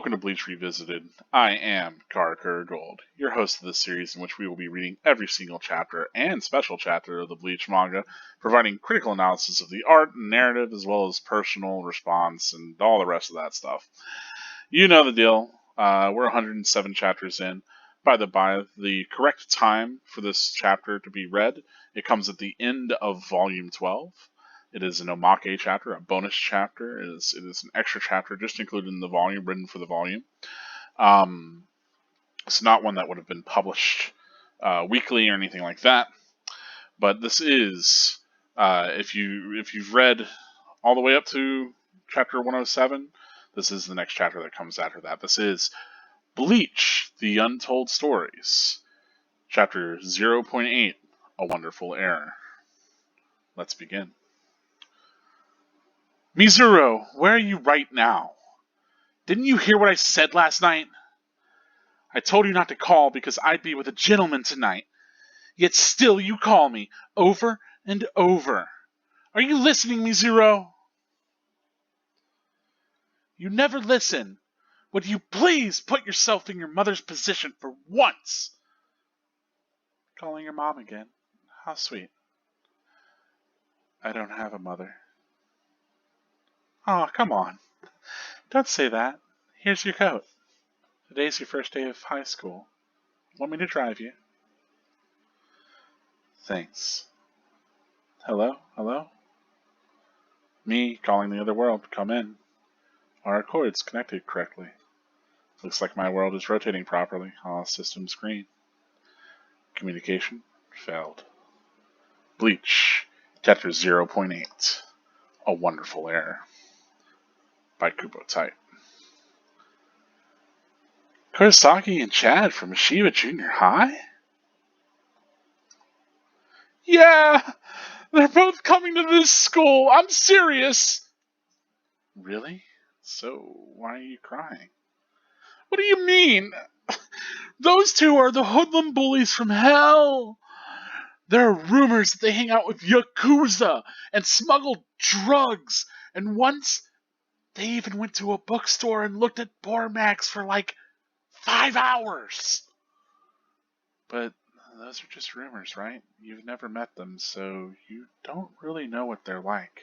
welcome to Bleach Revisited. I am Gar Gold, your host of this series in which we will be reading every single chapter and special chapter of the Bleach manga, providing critical analysis of the art and narrative as well as personal response and all the rest of that stuff. You know the deal. We're 107 chapters in. By the correct time for this chapter to be read, it comes at the end of Volume 12. It is an omake chapter, a bonus chapter. It is an extra chapter just included in the volume, written for the volume. It's not one that would have been published weekly or anything like that. But this is, if you've read all the way up to chapter 107, this is the next chapter that comes after that. This is Bleach, The Untold Stories, chapter 0.8, A Wonderful Error. Let's begin. Mizuru, where are you right now? Didn't you hear what I said last night? I told you not to call because I'd be with a gentleman tonight. Yet still you call me, over and over. Are you listening, Mizuru? You never listen. Would you please put yourself in your mother's position for once? Calling your mom again. How sweet. I don't have a mother. Oh, come on. Don't say that. Here's your coat. Today's your first day of high school. Want me to drive you? Thanks. Hello? Hello? Me calling the other world. Come in. Are our cords connected correctly? Looks like my world is rotating properly. All systems green. Communication failed. Bleach, chapter 0.8. A Wonderful Error. By Kubo Type. Kurosaki and Chad from Shiba Junior High? Yeah! They're both coming to this school! I'm serious! Really? So, why are you crying? What do you mean? Those two are the hoodlum bullies from hell! There are rumors that they hang out with Yakuza and smuggle drugs, and once they even went to a bookstore and looked at Bormax for like 5 hours. But those are just rumors, right? You've never met them, so you don't really know what they're like.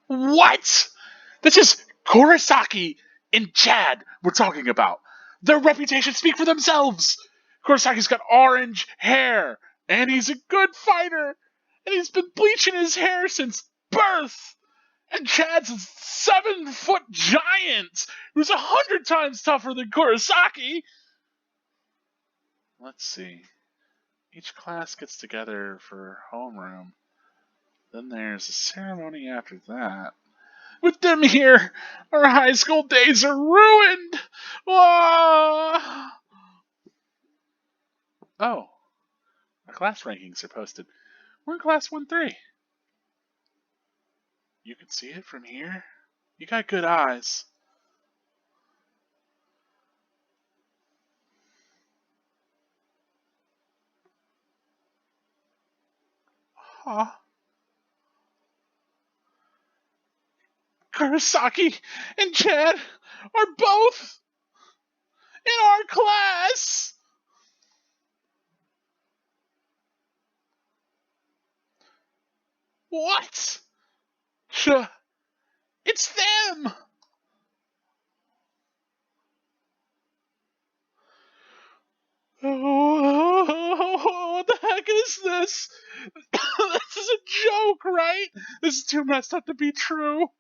What? That's just Kurosaki and Chad we're talking about. Their reputations speak for themselves. Kurosaki's got orange hair, and he's a good fighter, and he's been bleaching his hair since birth. And Chad's a 7-foot giant who's 100 times tougher than Kurosaki. Let's see. Each class gets together for homeroom. Then there's a ceremony after that. With them here, our high school days are ruined. Oh, our class rankings are posted. We're in class 1-3. You can see it from here? You got good eyes. Huh? Kurosaki and Chad are both in our class! What? It's them! Oh, what the heck is this? This is a joke, right? This is too messed up to be true.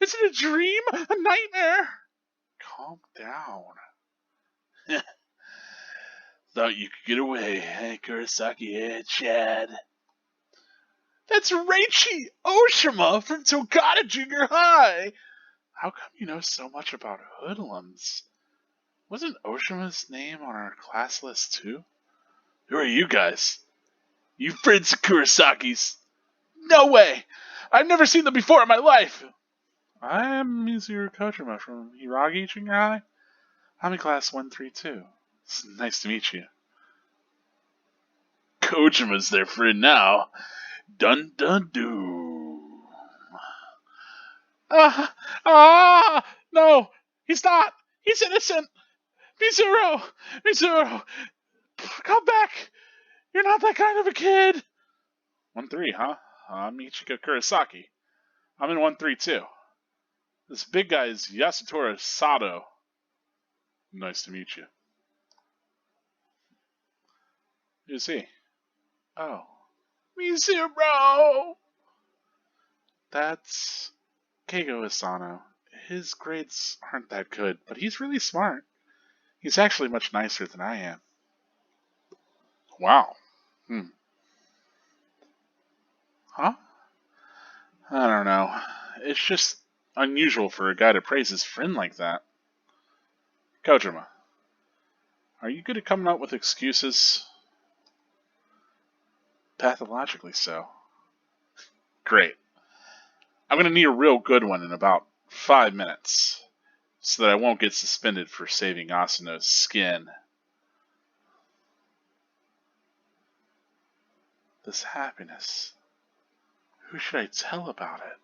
Is it a dream? A nightmare? Calm down. Thought you could get away, hey, Kurosaki and Chad. That's Reichi Oshima from Togata Junior High! How come you know so much about hoodlums? Wasn't Oshima's name on our class list too? Who are you guys? You friends of Kurosaki's? No way! I've never seen them before in my life! I'm Mizuru Kojima from Hiragi Junior High. I'm in class 132. It's nice to meet you. Kojima's their friend now. Dun dun doo. No, he's not. He's innocent! Mizuru! Mizuru! Come back! You're not that kind of a kid! 1-3, huh? I'm Ichika Kurosaki. I'm in 1-3 too. This big guy is Yasutora Sato. Nice to meet you. Who's he? Oh. Mizuru! That's Keigo Asano. His grades aren't that good, but he's really smart. He's actually much nicer than I am. Wow. Huh? I don't know. It's just unusual for a guy to praise his friend like that. Kojima, are you good at coming up with excuses? Pathologically so. Great. I'm gonna need a real good one in about 5 minutes, so that I won't get suspended for saving Asano's skin. This happiness. Who should I tell about it?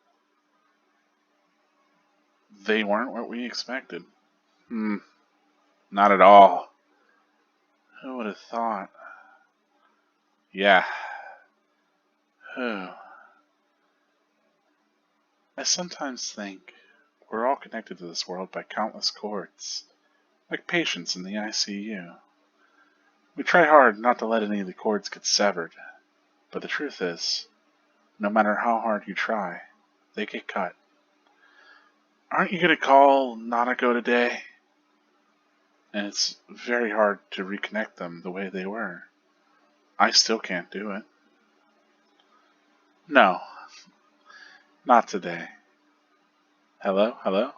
They weren't what we expected. Not at all. Who would have thought? Yeah. Who? I sometimes think we're all connected to this world by countless cords, like patients in the ICU. We try hard not to let any of the cords get severed, but the truth is, no matter how hard you try, they get cut. Aren't you going to call Nanako today? And it's very hard to reconnect them the way they were. I still can't do it. No, not today. Hello, hello?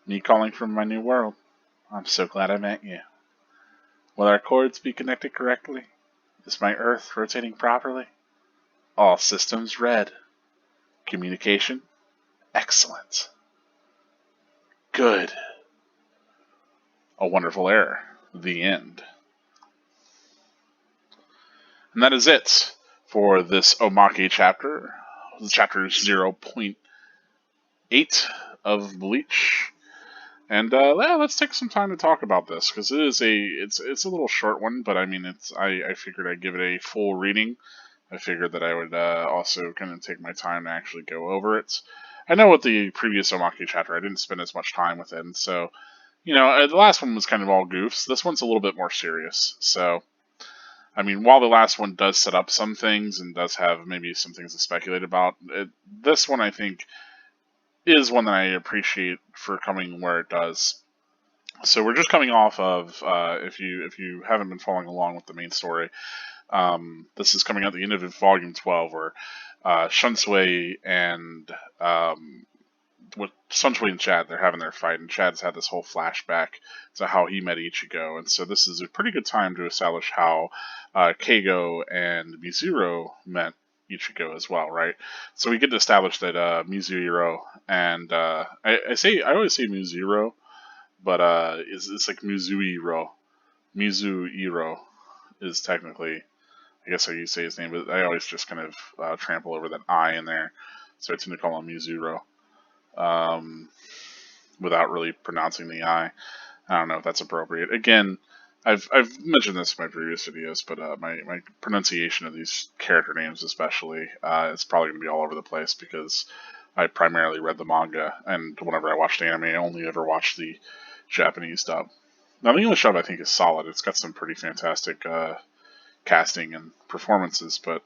Me calling from my new world. I'm so glad I met you. Will our cords be connected correctly? Is my Earth rotating properly? All systems red. Communication? Excellent. Good. A wonderful error. The end. And that is it for this Omake chapter. Chapter 0.8 of Bleach. And let's take some time to talk about this, because it's a little short one, but I mean I figured I'd give it a full reading. I figured that I would also kind of take my time to actually go over it. I know with the previous Omake chapter I didn't spend as much time with it, and so the last one was kind of all goofs. This one's a little bit more serious. So I mean, while the last one does set up some things and does have maybe some things to speculate about, this one I think is one that I appreciate for coming where it does. So we're just coming off of if you haven't been following along with the main story, this is coming at the end of Volume 12, where Shunsui and with Shunsui and Chad, they're having their fight, and Chad's had this whole flashback to how he met Ichigo, and so this is a pretty good time to establish how Keigo and Mizuru met Ichigo as well, right? So we get to establish that Mizuru and I always say Mizuru, but it's like Mizuiro. Mizuiro is technically, I guess how you say his name, but I always just kind of trample over that I in there, so I tend to call him Mizuru. Without really pronouncing the I. I don't know if that's appropriate. Again, I've mentioned this in my previous videos, but my pronunciation of these character names especially is probably going to be all over the place, because I primarily read the manga, and whenever I watched anime, I only ever watched the Japanese dub. Now, the English dub I think is solid. It's got some pretty fantastic casting and performances, but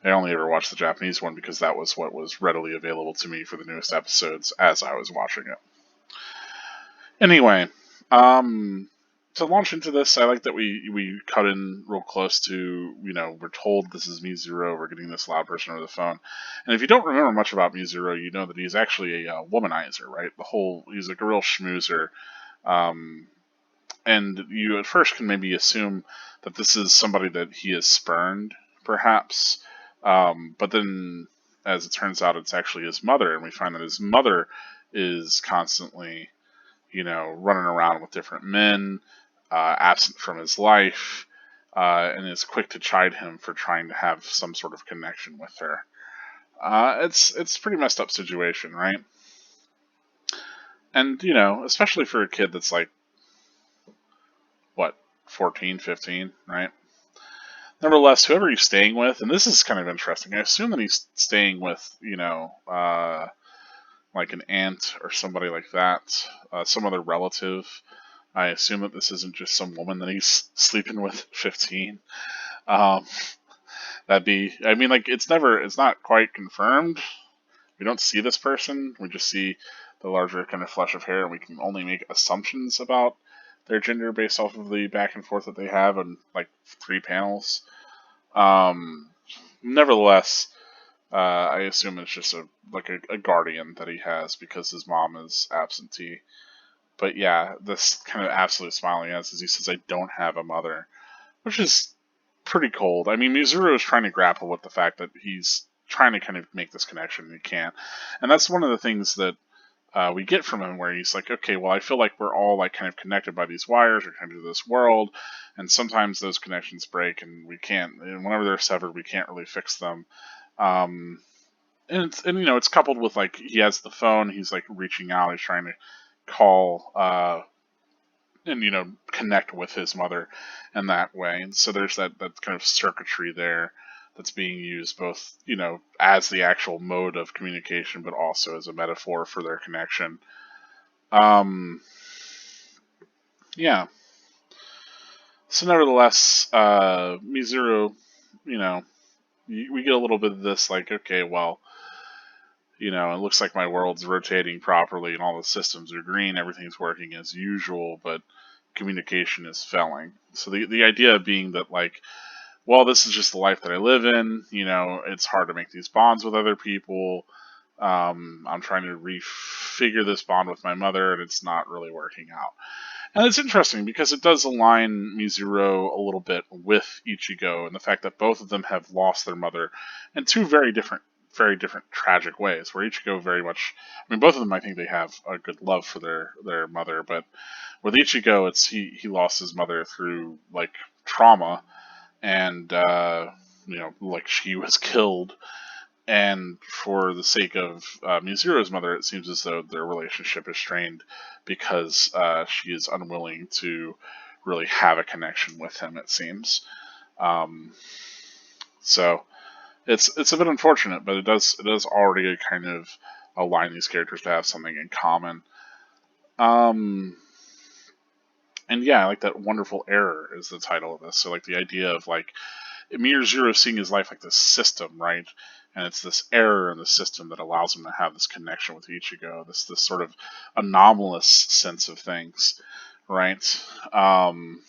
I only ever watched the Japanese one because that was what was readily available to me for the newest episodes as I was watching it. Anyway, to launch into this, I like that we cut in real close to, we're told this is Mizuru, we're getting this loud person over the phone. And if you don't remember much about Mizuru, you know that he's actually a womanizer, right? He's like a real schmoozer. And you at first can maybe assume that this is somebody that he has spurned, perhaps. But then, as it turns out, it's actually his mother, and we find that his mother is constantly, running around with different men, absent from his life, and is quick to chide him for trying to have some sort of connection with her. It's a pretty messed up situation, right? And, especially for a kid that's like, what, 14, 15, right? Nevertheless, whoever he's staying with, and this is kind of interesting, I assume that he's staying with, like an aunt or somebody like that, some other relative. I assume that this isn't just some woman that he's sleeping with 15. Um, I mean, like, it's not quite confirmed. We don't see this person. We just see the larger kind of flush of hair, and we can only make assumptions about their gender based off of the back and forth that they have in like 3 panels. Um, Nevertheless, I assume it's just a guardian that he has because his mom is absentee. But yeah, this kind of absolute smile he has as he says, "I don't have a mother," which is pretty cold. I mean, Mizuru is trying to grapple with the fact that he's trying to kind of make this connection and he can't. And that's one of the things that we get from him, where he's like, okay, well, I feel like we're all like kind of connected by these wires or kind of this world, and sometimes those connections break, and we can't. And whenever they're severed, we can't really fix them. Um, and it's coupled with like he has the phone, he's like reaching out, he's trying to call and connect with his mother in that way. And so there's that kind of circuitry there that's being used both as the actual mode of communication, but also as a metaphor for their connection. Um, yeah. So nevertheless, Mizuru, you know, we get a little bit of this like, okay, well, it looks like my world's rotating properly and all the systems are green, everything's working as usual, but communication is failing. So the idea being that like, well, this is just the life that I live in. It's hard to make these bonds with other people. I'm trying to refigure this bond with my mother, and it's not really working out. And it's interesting because it does align Mizuro a little bit with Ichigo and the fact that both of them have lost their mother in two very different tragic ways. Where Ichigo very much, I mean, both of them, I think they have a good love for their mother, but with Ichigo, it's he lost his mother through like trauma, and like she was killed. And for the sake of Mizuro's mother, it seems as though their relationship is strained because she is unwilling to really have a connection with him. It seems. Um, so it's a bit unfortunate, but it does already kind of align these characters to have something in common. Um, and yeah, I like that. Wonderful Error is the title of this. So like the idea of like Miyazuro seeing his life like this system, right? And it's this error in the system that allows him to have this connection with Ichigo, this sort of anomalous sense of things, right? Um,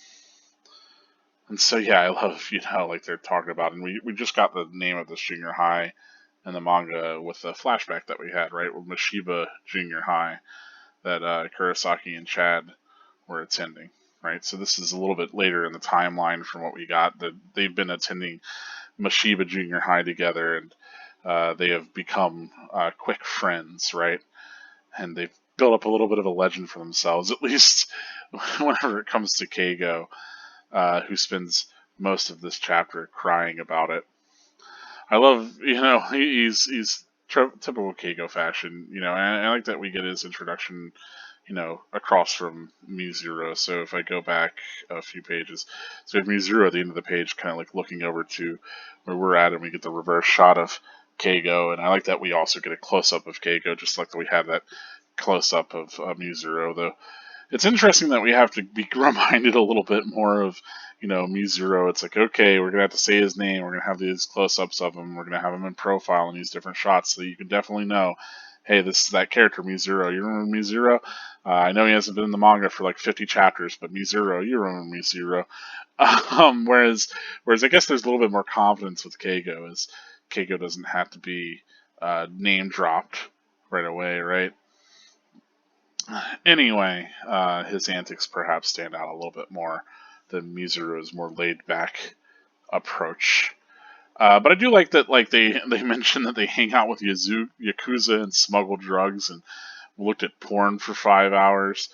and so yeah, I love like they're talking about, and we just got the name of this junior high in the manga with the flashback that we had, right, with Mashiba Junior High that Kurosaki and Chad were attending. Right, so this is a little bit later in the timeline from what we got. That they've been attending Mashiba Junior High together, and they have become quick friends, right? And they've built up a little bit of a legend for themselves, at least whenever it comes to Keigo, who spends most of this chapter crying about it. I love, he's typical Keigo fashion, and I like that we get his introduction across from Mizuro. So if I go back a few pages, so we have Mizuro at the end of the page, kind of like looking over to where we're at, and we get the reverse shot of Keigo, and I like that we also get a close up of Keigo, just like we have that close up of Mizuro. Though it's interesting that we have to be reminded a little bit more of Mizuro. It's like, okay, we're gonna have to say his name, we're gonna have these close ups of him, we're gonna have him in profile in these different shots, so you can definitely know, hey, this is that character Mizuro. You remember Mizuro? I know he hasn't been in the manga for like 50 chapters, but Mizuro, you remember Mizuro. Whereas I guess there's a little bit more confidence with Keigo, as Keigo doesn't have to be name dropped right away, right? Anyway, his antics perhaps stand out a little bit more than Mizuru's more laid back approach. But I do like that, like they mention that they hang out with Yakuza and smuggle drugs and looked at porn for 5 hours.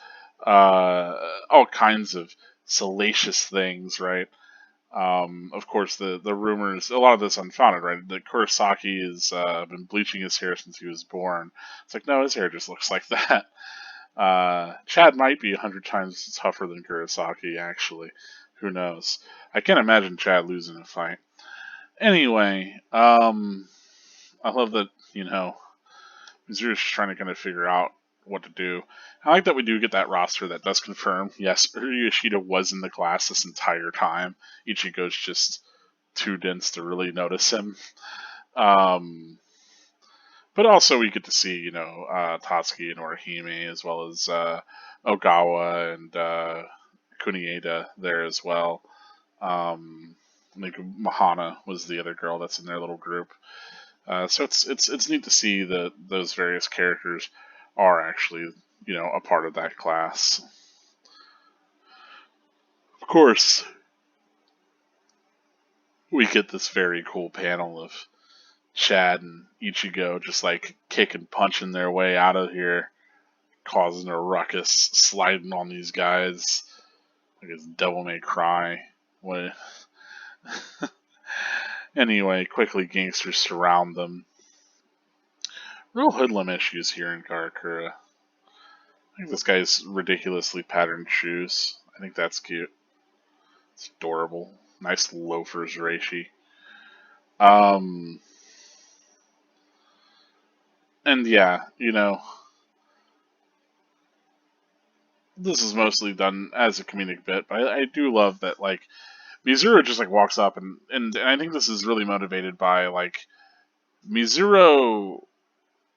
All kinds of salacious things, right? Of course, the rumors, a lot of this unfounded, right? That Kurosaki has been bleaching his hair since he was born. It's like, no, his hair just looks like that. Chad might be 100 times tougher than Kurosaki, actually. Who knows? I can't imagine Chad losing a fight. Anyway, I love that, Mizuru's trying to kind of figure out what to do. I like that we do get that roster that does confirm, yes, Yoshida was in the class this entire time. Ichigo's just too dense to really notice him. But also we get to see, Tatsuki and Orihime, as well as Ogawa and Kunieda there as well. Like Mahana was the other girl that's in their little group. So it's neat to see that those various characters are actually, a part of that class. Of course, we get this very cool panel of Chad and Ichigo just like kicking, punching their way out of here, causing a ruckus, sliding on these guys. I guess Devil May Cry. What? Anyway, quickly gangsters surround them. Real hoodlum issues here in Karakura. I think this guy's ridiculously patterned shoes. I think that's cute. It's adorable. Nice loafers, Reishi. And yeah, this is mostly done as a comedic bit, but I do love that, like, Mizuru just, like, walks up, and I think this is really motivated by, like, Mizuru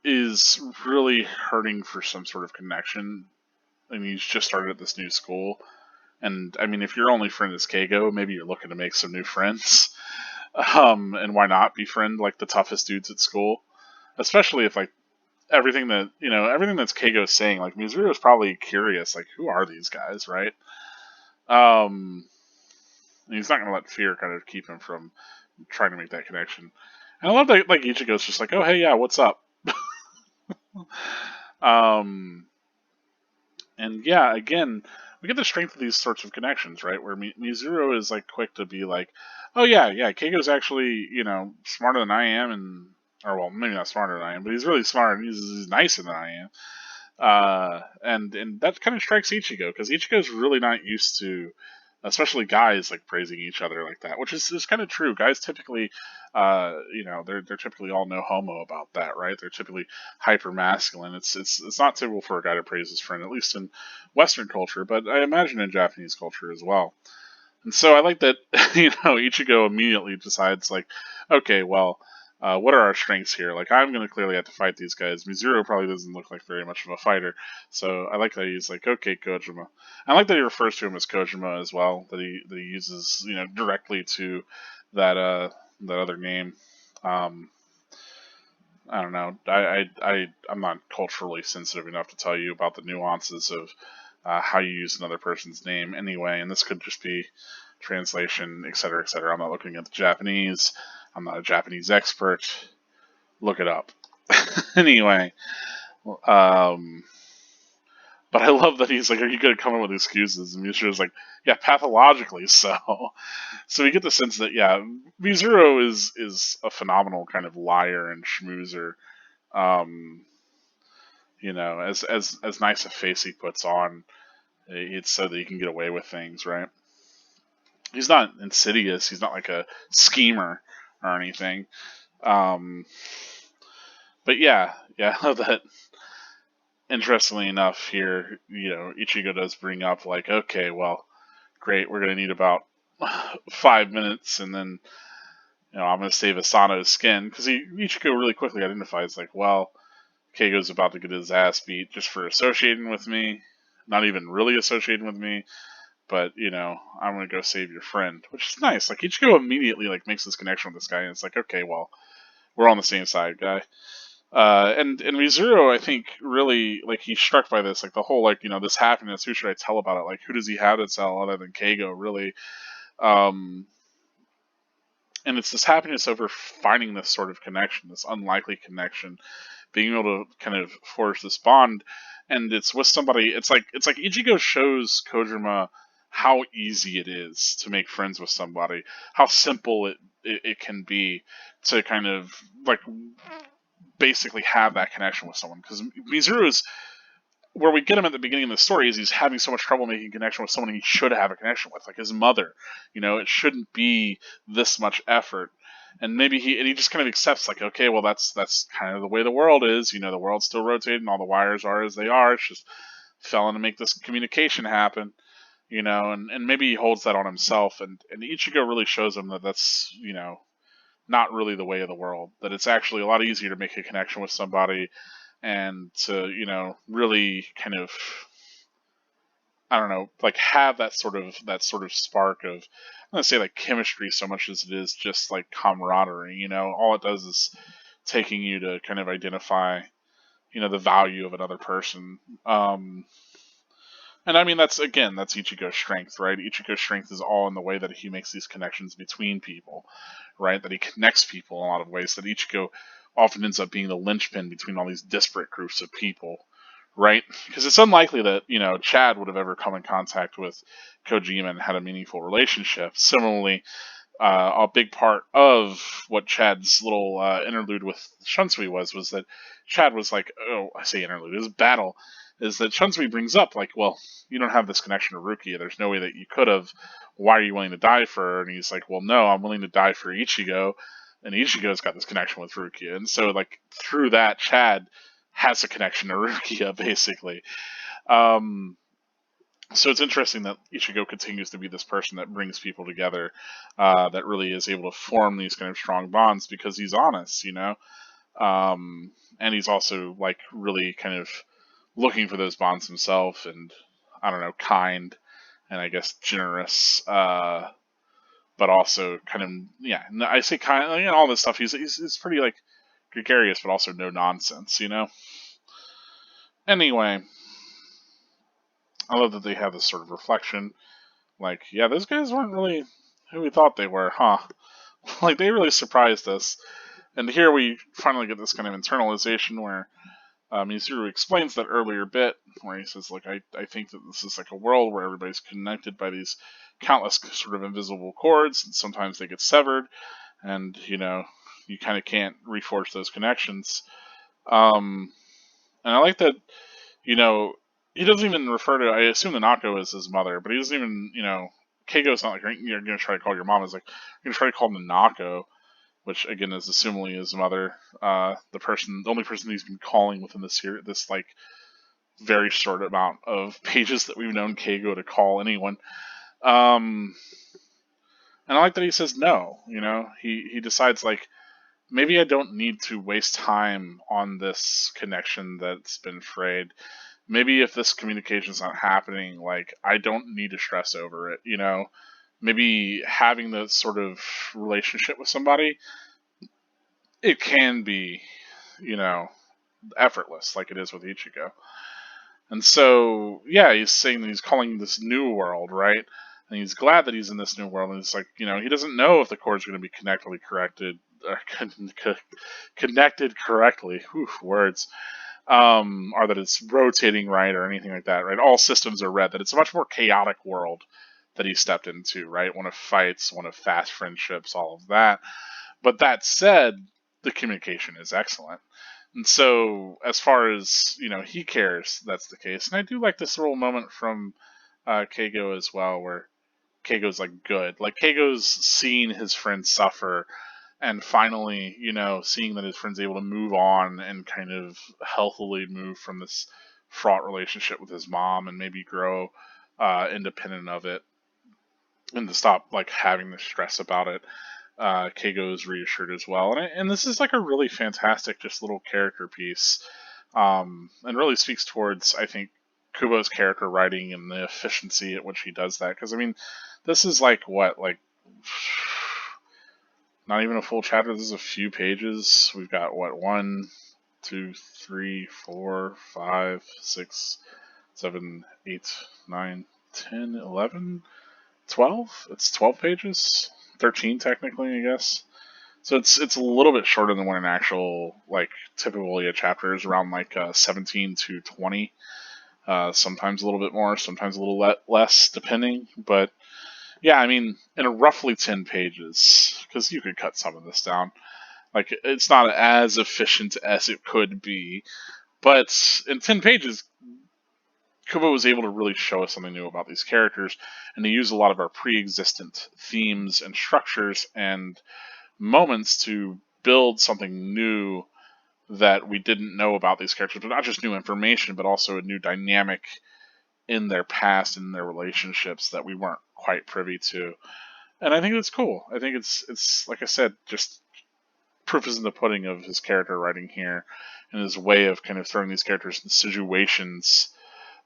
is really hurting for some sort of connection, and he's just started at this new school. And I mean, if your only friend is Keigo, maybe you're looking to make some new friends. And why not befriend like the toughest dudes at school, especially if like everything that's Keigo saying, like Mizuru is probably curious, like who are these guys, right? He's not gonna let fear kind of keep him from trying to make that connection. And I love that like Ichigo's just like, oh hey yeah, what's up? And yeah, again, we get the strength of these sorts of connections, right? Where Mizuru is like quick to be like, "Oh yeah, Keigo's actually smarter than I am, or well, maybe not smarter than I am, but he's really smart and he's nicer than I am." And that kind of strikes Ichigo because Ichigo's really not used to, especially guys like praising each other like that, which is kind of true. Guys typically, they're typically all no homo about that, right? They're typically hyper masculine. It's not typical for a guy to praise his friend, at least in Western culture, but I imagine in Japanese culture as well. And so I like that, Ichigo immediately decides like, okay, well, what are our strengths here? Like, I'm going to clearly have to fight these guys. Mizuru probably doesn't look like very much of a fighter. So I like that he's like, okay, Kojima. I like that he refers to him as Kojima as well, that he uses, directly to that other name. I don't know. I'm not culturally sensitive enough to tell you about the nuances of how you use another person's name anyway, and this could just be translation, etc., etc. I'm not looking at the Japanese. I'm not a Japanese expert. Look it up. Anyway, but I love that he's like, "Are you going to come up with excuses?" And Mizuru is like, "Yeah, pathologically so." So we get the sense that Mizuru is a phenomenal kind of liar and schmoozer. As nice a face he puts on, it's so that he can get away with things, right? He's not insidious. He's not like a schemer or anything. Um, but yeah, I love that. Interestingly enough, here, Ichigo does bring up like, okay, well, great, we're gonna need about 5 minutes, and then I'm gonna save Asano's skin because Ichigo really quickly identifies like, well, Keigo's about to get his ass beat just for associating with me, not even really associating with me, but I'm gonna go save your friend, which is nice. Like Ichigo immediately like makes this connection with this guy, and it's like, okay, well, we're on the same side, guy. And Mizuru, I think, really like he's struck by this, like the whole like this happiness. Who should I tell about it? Like who does he have to tell other than Keigo? Really, and it's this happiness over finding this sort of connection, this unlikely connection, being able to kind of forge this bond, and it's with somebody. It's like Ichigo shows Kojima how easy it is to make friends with somebody, how simple it can be to kind of like basically have that connection with someone, because Mizuru is where we get him at the beginning of the story is he's having so much trouble making a connection with someone he should have a connection with, like his mother. It shouldn't be this much effort. And maybe he just kind of accepts, like, okay, well, that's kind of the way the world is. The world's still rotating, all the wires are as they are. It's just failing to make this communication happen. And maybe he holds that on himself. And Ichigo really shows him that that's not really the way of the world. That it's actually a lot easier to make a connection with somebody and to really kind of, I don't know, like have that sort of spark of, I'm gonna say, like, chemistry so much as it is just like camaraderie. All it does is taking you to kind of identify the value of another person. And I mean, that's Ichigo's strength, right? Ichigo's strength is all in the way that he makes these connections between people, right? That he connects people in a lot of ways. That Ichigo often ends up being the linchpin between all these disparate groups of people, right? Because it's unlikely that Chad would have ever come in contact with Kojima and had a meaningful relationship. Similarly, a big part of what Chad's little interlude with Shunsui was that Chad was like, oh, I say interlude, it was battle, is that Shunsui brings up, like, well, you don't have this connection to Rukia. There's no way that you could have. Why are you willing to die for her? And he's like, well, no, I'm willing to die for Ichigo. And Ichigo's got this connection with Rukia. And so, like, through that, Chad has a connection to Rukia, basically. So it's interesting that Ichigo continues to be this person that brings people together, that really is able to form these kind of strong bonds because he's honest, and he's also, like, really kind of looking for those bonds himself, and I don't know, kind, and I guess generous, but also kind of, yeah. I say kind, all this stuff. He's pretty, like, gregarious, but also no nonsense, Anyway, I love that they have this sort of reflection, like, yeah, those guys weren't really who we thought they were, huh? Like, they really surprised us. And here we finally get this kind of internalization where Mizuru explains that earlier bit where he says, like, I think that this is like a world where everybody's connected by these countless sort of invisible cords, and sometimes they get severed, and you kind of can't reforge those connections. And I like that, he doesn't even refer to, I assume the Nako is his mother, but he doesn't even, Keigo's not like, you're going to try to call your mom. It's like, you're going to try to call him the Nako, which again is assumably his mother, the only person he's been calling within this like very short amount of pages that we've known Keigo to call anyone. And I like that he says no. He decides, like, maybe I don't need to waste time on this connection that's been frayed. Maybe if this communication's not happening, like, I don't need to stress over it. Maybe having that sort of relationship with somebody, it can be, effortless, like it is with Ichigo. And so, yeah, he's saying that he's calling this new world, right? And he's glad that he's in this new world. And it's like, he doesn't know if the cord's going to be connected correctly. Whew, words. Or that it's rotating right or anything like that, right? All systems are red. That it's a much more chaotic world that he stepped into, right? One of fights, one of fast friendships, all of that. But that said, the communication is excellent. And so, as far as, he cares, that's the case. And I do like this little moment from Keigo as well, where Keigo's like, good. Like, Keigo's seeing his friend suffer, and finally, seeing that his friend's able to move on and kind of healthily move from this fraught relationship with his mom and maybe grow independent of it and to stop, like, having the stress about it. Keigo is reassured as well, and this is like a really fantastic, just little character piece, and really speaks towards, I think, Kubo's character writing and the efficiency at which he does that. Because I mean, this is like not even a full chapter. This is a few pages. We've got 1, 2, 3, 4, 5, 6, 7, 8, 9, 10, 11, 12. It's 12 pages. 13 technically, I guess. So it's a little bit shorter than what an actual, like, typically a chapter is, around like 17 to 20. Sometimes a little bit more, sometimes a little less, depending. But yeah, I mean, in a roughly 10 pages, because you could cut some of this down. Like, it's not as efficient as it could be, but in 10 pages, Kubo was able to really show us something new about these characters, and to use a lot of our pre-existent themes and structures and moments to build something new that we didn't know about these characters, but not just new information, but also a new dynamic in their past and their relationships that we weren't quite privy to. And I think that's cool. I think it's like I said, just proof is in the pudding of his character writing here, and his way of kind of throwing these characters in situations,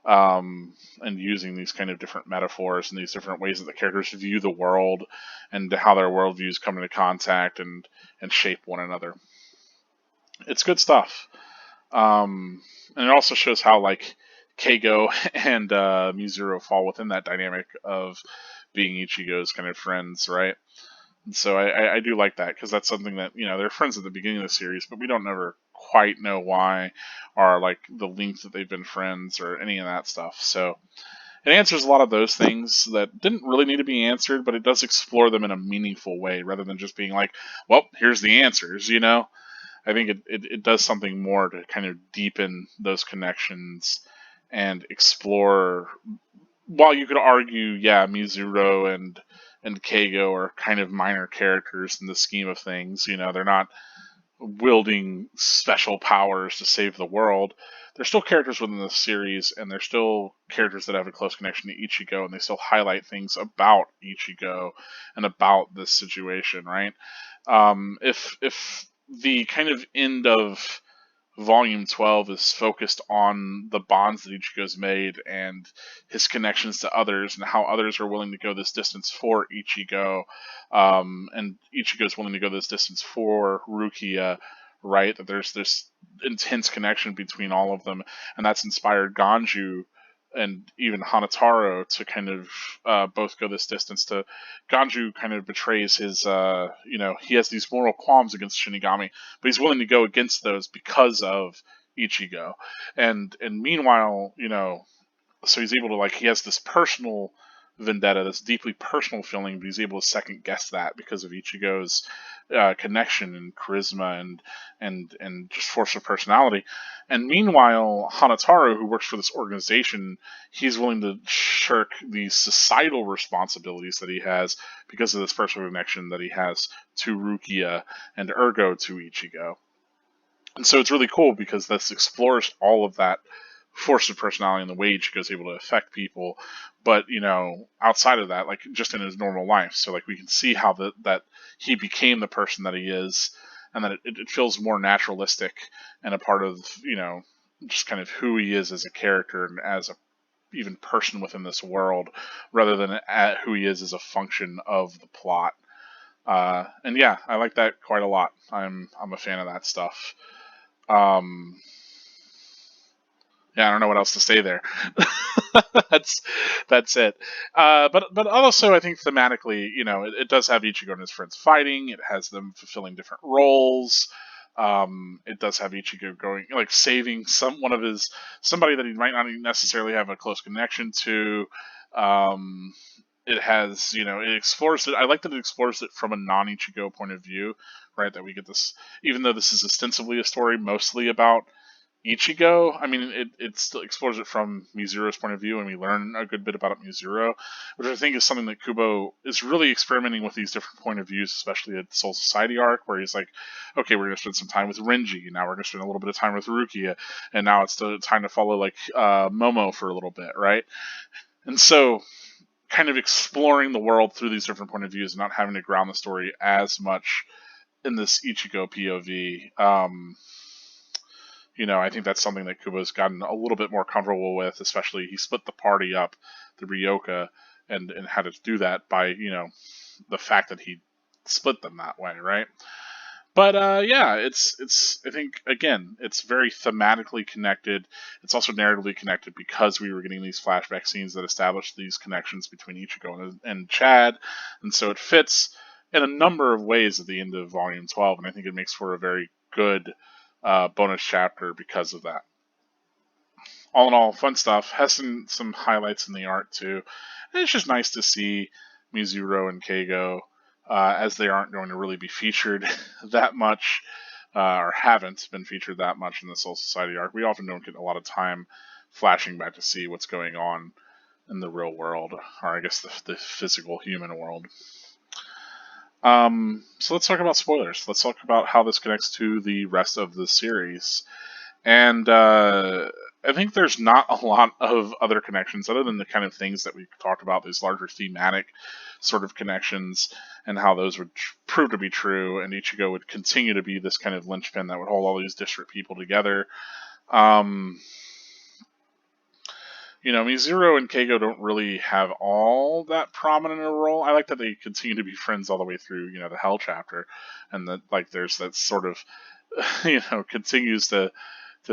and using these kind of different metaphors and these different ways that the characters view the world and how their worldviews come into contact and shape one another. It's good stuff. And it also shows how like Keigo and Mizuru fall within that dynamic of being Ichigo's kind of friends, right? And so I do like that because that's something that they're friends at the beginning of the series, but we don't ever quite know why or like the length that they've been friends or any of that stuff. So it answers a lot of those things that didn't really need to be answered, but it does explore them in a meaningful way rather than just being like, well, here's the answers. I think it does something more to kind of deepen those connections and explore. While you could argue, yeah, Mizuro and Keigo are kind of minor characters in the scheme of things. They're not wielding special powers to save the world. They're still characters within the series, and they're still characters that have a close connection to Ichigo, and they still highlight things about Ichigo and about this situation, right? If the kind of end of Volume 12 is focused on the bonds that Ichigo's made and his connections to others and how others are willing to go this distance for Ichigo, and Ichigo's willing to go this distance for Rukia, right? That there's this intense connection between all of them, and that's inspired Ganju and even Hanataro to kind of both go this distance. To Ganju kind of betrays his, he has these moral qualms against Shinigami, but he's willing to go against those because of Ichigo. And meanwhile, so he's able to he has this personal vendetta, this deeply personal feeling, but he's able to second guess that because of Ichigo's connection and charisma and just force of personality. And meanwhile, Hanataro, who works for this organization, he's willing to shirk these societal responsibilities that he has because of this personal connection that he has to Rukia and ergo to Ichigo. And so it's really cool because this explores all of that force of personality and the way Ichigo's able to affect people, but outside of that, like just in his normal life. So like we can see how that he became the person that he is, and that it feels more naturalistic and a part of just kind of who he is as a character and as a even person within this world, rather than who he is as a function of the plot. And yeah, I like that quite a lot. I'm a fan of that stuff. Um, yeah, I don't know what else to say there. that's that's it. But also, I think thematically, it does have Ichigo and his friends fighting. It has them fulfilling different roles. It does have Ichigo going saving somebody that he might not necessarily have a close connection to. It has it explores it. I like that it explores it from a non-Ichigo point of view, right? That we get this, even though this is ostensibly a story mostly about Ichigo. I mean, it still explores it from Mizuro's point of view, and we learn a good bit about Mizuro, which I think is something that Kubo is really experimenting with, these different point of views, especially at Soul Society arc, where he's like, okay, we're going to spend some time with Renji, and now we're going to spend a little bit of time with Rukia, and now it's time to follow Momo for a little bit, right? And so kind of exploring the world through these different point of views and not having to ground the story as much in this Ichigo POV. I think that's something that Kubo's gotten a little bit more comfortable with, especially he split the party up, the Ryoka, and had to do that by, the fact that he split them that way, right? But yeah, it's I think again it's very thematically connected. It's also narratively connected because we were getting these flashback scenes that established these connections between Ichigo and Chad, and so it fits in a number of ways at the end of Volume 12, and I think it makes for a very good bonus chapter because of that. All in all, fun stuff. Has some highlights in the art too. And it's just nice to see Mizuro and Keigo, as they aren't going to really be featured that much, or haven't been featured that much in the Soul Society arc. We often don't get a lot of time flashing back to see what's going on in the real world, or I guess the physical human world. So let's talk about spoilers. Let's talk about how this connects to the rest of the series. And I think there's not a lot of other connections other than the kind of things that we talked about, these larger thematic sort of connections, and how those would prove to be true, and Ichigo would continue to be this kind of linchpin that would hold all these disparate people together. Um, Mizuru and Keigo don't really have all that prominent a role. I like that they continue to be friends all the way through, the Hell chapter, and that there's that sort of, continues to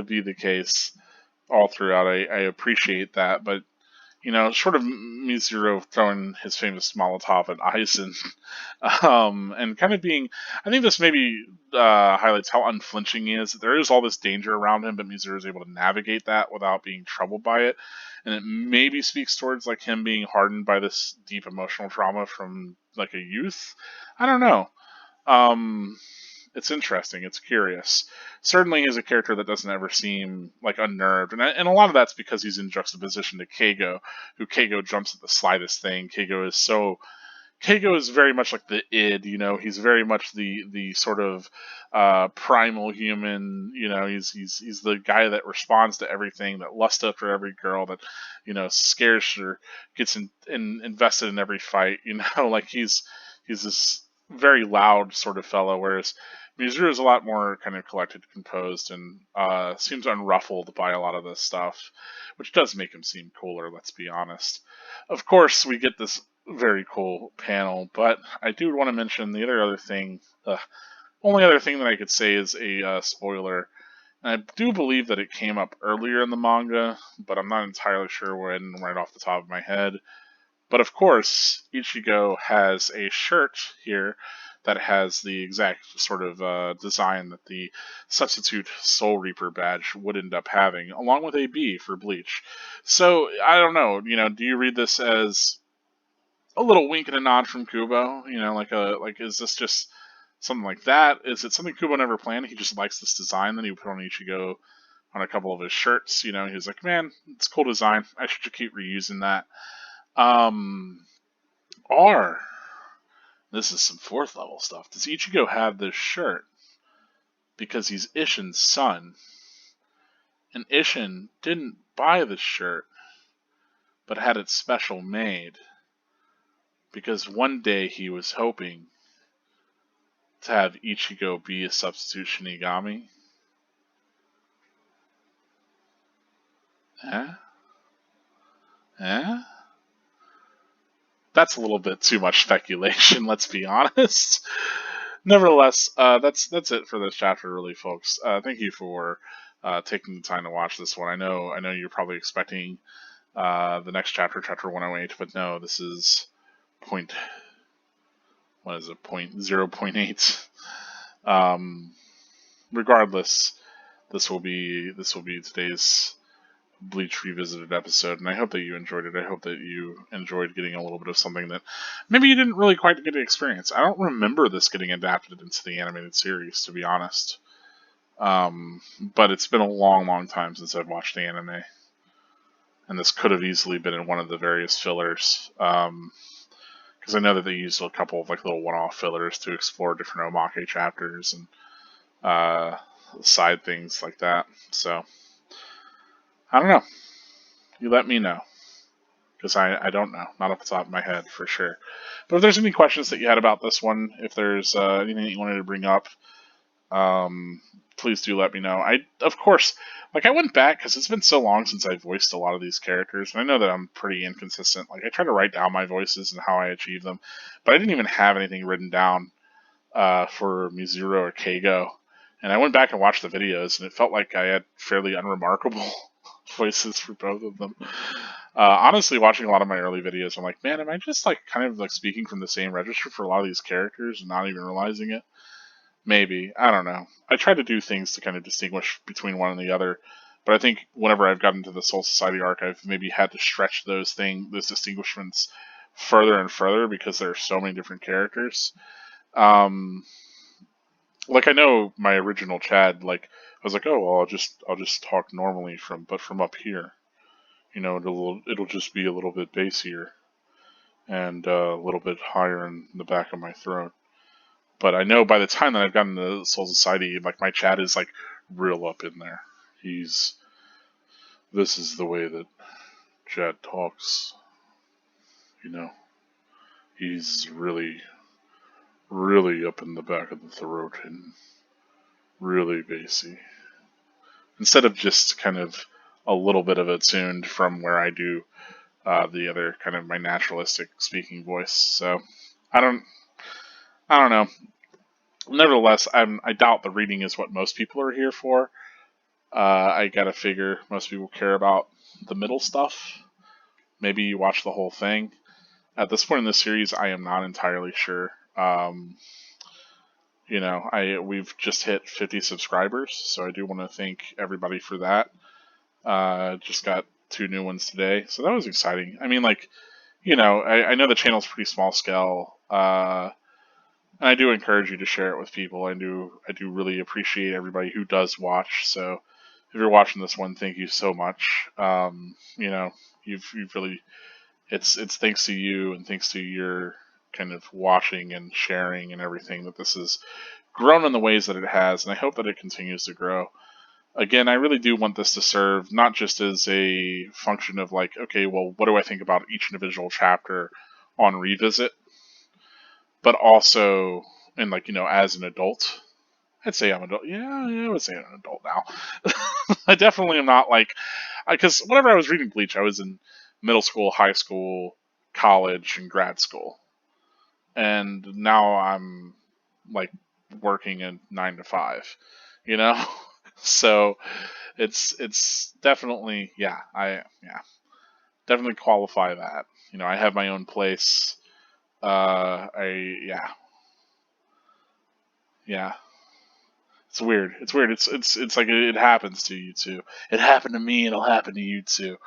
be the case all throughout. I appreciate that, but short of Mizuru throwing his famous Molotov at Aizen, and kind of being, I think this maybe highlights how unflinching he is. There is all this danger around him, but Mizuru is able to navigate that without being troubled by it, and it maybe speaks towards him being hardened by this deep emotional trauma from a youth. I don't know. It's interesting. It's curious. Certainly, he's a character that doesn't ever seem unnerved, and a lot of that's because he's in juxtaposition to Keigo, who Keigo jumps at the slightest thing. Keigo is very much like the id. He's very much the sort of primal human. He's the guy that responds to everything, that lusts after every girl, that scares her, gets invested in every fight. He's this very loud sort of fellow, whereas Mizuru is a lot more kind of collected, composed, and seems unruffled by a lot of this stuff, which does make him seem cooler, let's be honest. Of course, we get this very cool panel, but I do want to mention the only other thing that I could say is a spoiler. And I do believe that it came up earlier in the manga, but I'm not entirely sure when right off the top of my head. But of course, Ichigo has a shirt here that has the exact sort of design that the substitute Soul Reaper badge would end up having, along with a B for Bleach. So, I don't know, do you read this as a little wink and a nod from Kubo? Is this just something like that? Is it something Kubo never planned? He just likes this design, then he would put on Ichigo on a couple of his shirts. He was like, man, it's a cool design. I should keep reusing that. Or, this is some 4th level stuff. Does Ichigo have this shirt because he's Isshin's son? And Isshin didn't buy the shirt, but had it special made because one day he was hoping to have Ichigo be a substitute Shinigami. That's a little bit too much speculation, let's be honest. Nevertheless, that's it for this chapter, really, folks. Thank you for taking the time to watch this one. I know you're probably expecting the next chapter, chapter 108, but no, this is point 0.8. Regardless, this will be today's Bleach Revisited episode, and I hope that you enjoyed it. I hope that you enjoyed getting a little bit of something that maybe you didn't really quite get to experience. I don't remember this getting adapted into the animated series, to be honest. But it's been a long, long time since I've watched the anime, and this could have easily been in one of the various fillers. Because I know that they used a couple of little one-off fillers to explore different Omake chapters and side things like that. So I don't know. You let me know. Because I don't know. Not off the top of my head, for sure. But if there's any questions that you had about this one, if there's anything that you wanted to bring up, please do let me know. Of course, I went back, because it's been so long since I voiced a lot of these characters, and I know that I'm pretty inconsistent. I try to write down my voices and how I achieve them, but I didn't even have anything written down for Mizuru or Keigo. And I went back and watched the videos, and it felt like I had fairly unremarkable voices for both of them. Honestly, watching a lot of my early videos, I'm like, man, am I just kind of speaking from the same register for a lot of these characters and not even realizing it? Maybe. I don't know. I try to do things to kind of distinguish between one and the other, but I think whenever I've gotten to the Soul Society arc, I've maybe had to stretch those distinguishments further and further because there are so many different characters. I know my original Chad, I was like, oh well, I'll just talk normally from up here, it'll just be a little bit bassier and a little bit higher in the back of my throat. But I know by the time that I've gotten to Soul Society, like my chat is like real up in there. This is the way that Chad talks. He's really, really up in the back of the throat and really bassy. Instead of just kind of a little bit of it tuned from where I do the other kind of my naturalistic speaking voice. So I don't, I don't know. Nevertheless, I doubt the reading is what most people are here for. I gotta figure most people care about the middle stuff. Maybe you watch the whole thing. At this point in the series, I am not entirely sure. We've just hit 50 subscribers, so I do want to thank everybody for that. Just got 2 new ones today, so that was exciting. I mean, I know the channel's pretty small scale, and I do encourage you to share it with people. I do really appreciate everybody who does watch. So if you're watching this one, thank you so much. You've really it's thanks to you and thanks to your kind of watching and sharing and everything that this has grown in the ways that it has, and I hope that it continues to grow. Again, I really do want this to serve not just as a function of like, okay, well, what do I think about each individual chapter on revisit, but also in as an adult. I'd say I'm an adult. Yeah, I would say I'm an adult now. I definitely am not because whenever I was reading Bleach, I was in middle school, high school, college, and grad school, and now I'm like working a 9 to 5. You know, so it's definitely definitely qualify that. I have my own place. I yeah. It's weird. It's weird. It's like it happens to you too. It happened to me. It'll happen to you too.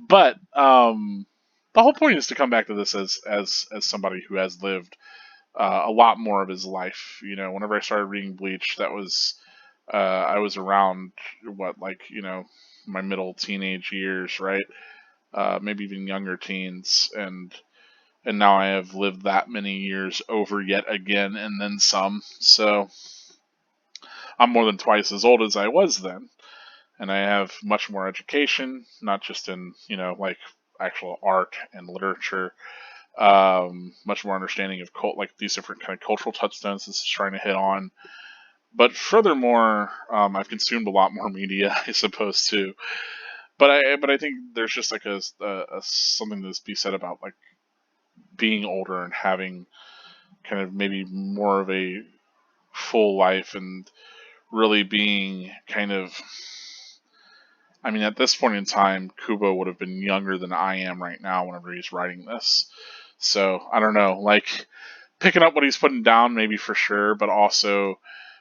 But the whole point is to come back to this as somebody who has lived a lot more of his life. Whenever I started reading Bleach, that was I was around my middle teenage years, right? Maybe even younger teens, and now I have lived that many years over yet again, and then some. So I'm more than twice as old as I was then, and I have much more education, not just in actual art and literature. Much more understanding of these different kind of cultural touchstones this is trying to hit on. But furthermore, I've consumed a lot more media, I suppose too. But I think there's just like a something to be said about like being older and having kind of maybe more of a full life and really being kind of, I mean, at this point in time, Kubo would have been younger than I am right now whenever he's writing this. So I don't know, like picking up what he's putting down, maybe for sure, but also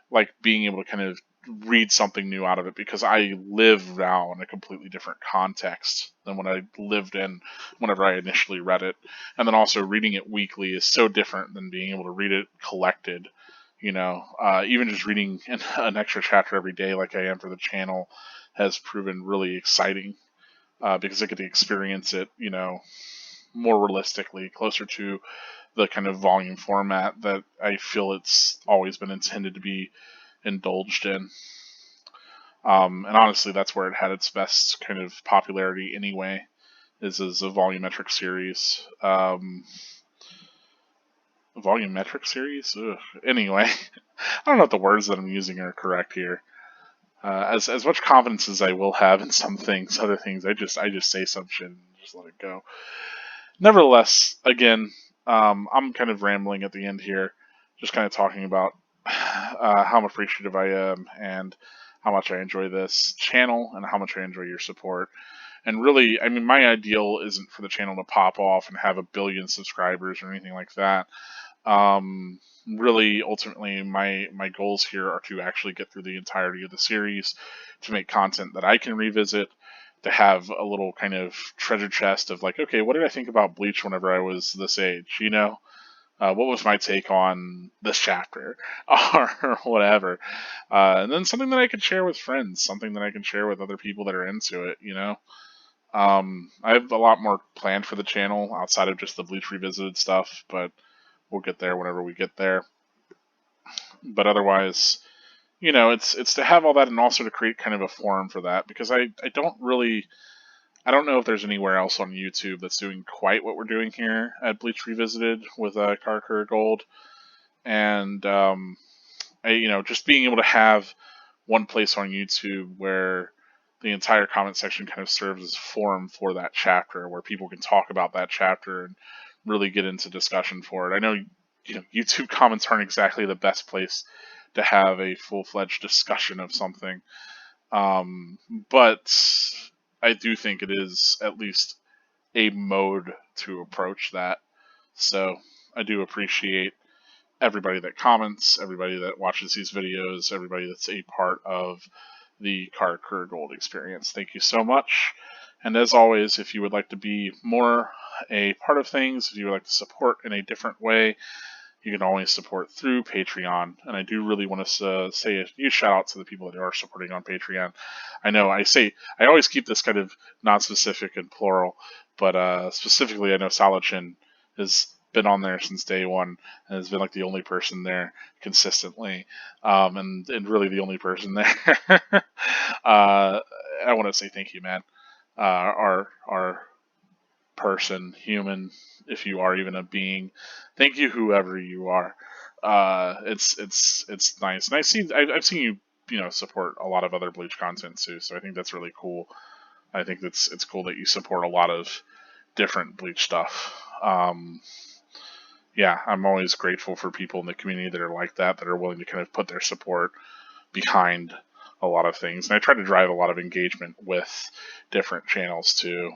like being able to kind of read something new out of it because I live now in a completely different context than what I lived in whenever I initially read it. And then also reading it weekly is so different than being able to read it collected. Even just reading an extra chapter every day like I am for the channel has proven really exciting because I get to experience it, more realistically, closer to the kind of volume format that I feel it's always been intended to be indulged in. And honestly, that's where it had its best kind of popularity anyway, is as a volumetric series. Volumetric series? Ugh. Anyway, I don't know if the words that I'm using are correct here. As much confidence as I will have in some things, other things I just say some shit and just let it go. Nevertheless, again, I'm kind of rambling at the end here, just kind of talking about how appreciative I am and how much I enjoy this channel and how much I enjoy your support. And really, I mean, my ideal isn't for the channel to pop off and have 1 billion subscribers or anything like that. Really, ultimately, my goals here are to actually get through the entirety of the series, to make content that I can revisit, to have a little kind of treasure chest of like, okay, what did I think about Bleach whenever I was this age? What was my take on this chapter or whatever? And then something that I could share with friends, something that I can share with other people that are into it. I have a lot more planned for the channel outside of just the Bleach Revisited stuff, but we'll get there whenever we get there. But otherwise, it's to have all that and also to create kind of a forum for that, because I don't know if there's anywhere else on YouTube that's doing quite what we're doing here at Bleach Revisited with Karakura Gold, and just being able to have one place on YouTube where the entire comment section kind of serves as a forum for that chapter, where people can talk about that chapter and really get into discussion for it. I know, YouTube comments aren't exactly the best place to have a full-fledged discussion of something, but I do think it is at least a mode to approach that. So I do appreciate everybody that comments, everybody that watches these videos, everybody that's a part of the Karakura Gold experience. Thank you so much. And as always, if you would like to be more a part of things, if you would like to support in a different way, you can always support through Patreon. And I do really want to say a huge shout out to the people that are supporting on Patreon. I know I always keep this kind of non-specific and plural, but specifically I know Salachin has been on there since day one and has been like the only person there consistently, and really the only person there. I want to say thank you, man. Our person, human, if you are even a being, thank you, whoever you are. It's nice, and I've seen you support a lot of other Bleach content too. So I think that's really cool. I think it's cool that you support a lot of different Bleach stuff. Yeah, I'm always grateful for people in the community that are like that are willing to kind of put their support behind a lot of things. And I try to drive a lot of engagement with different channels too.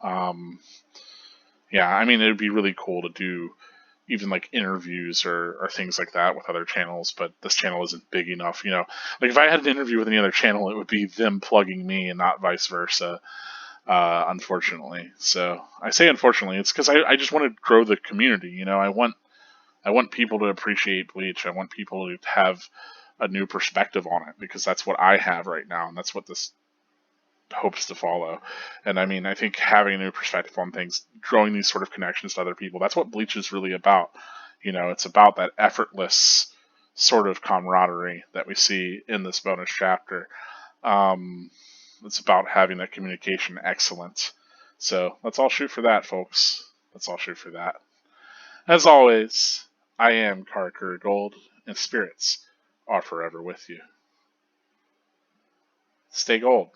Yeah, I mean, it'd be really cool to do even like interviews or things like that with other channels, but this channel isn't big enough. Like if I had an interview with any other channel, it would be them plugging me and not vice versa. Unfortunately, so I say unfortunately, it's because I just want to grow the community. I want people to appreciate Bleach. I want people to have a new perspective on it, because that's what I have right now, and that's what this hopes to follow. And I mean, I think having a new perspective on things, growing these sort of connections to other people, that's what Bleach is really about. It's about that effortless sort of camaraderie that we see in this bonus chapter. It's about having that communication excellence. So let's all shoot for that, folks. Let's all shoot for that. As always, I am Karakura Gold, and spirits are forever with you. Stay gold.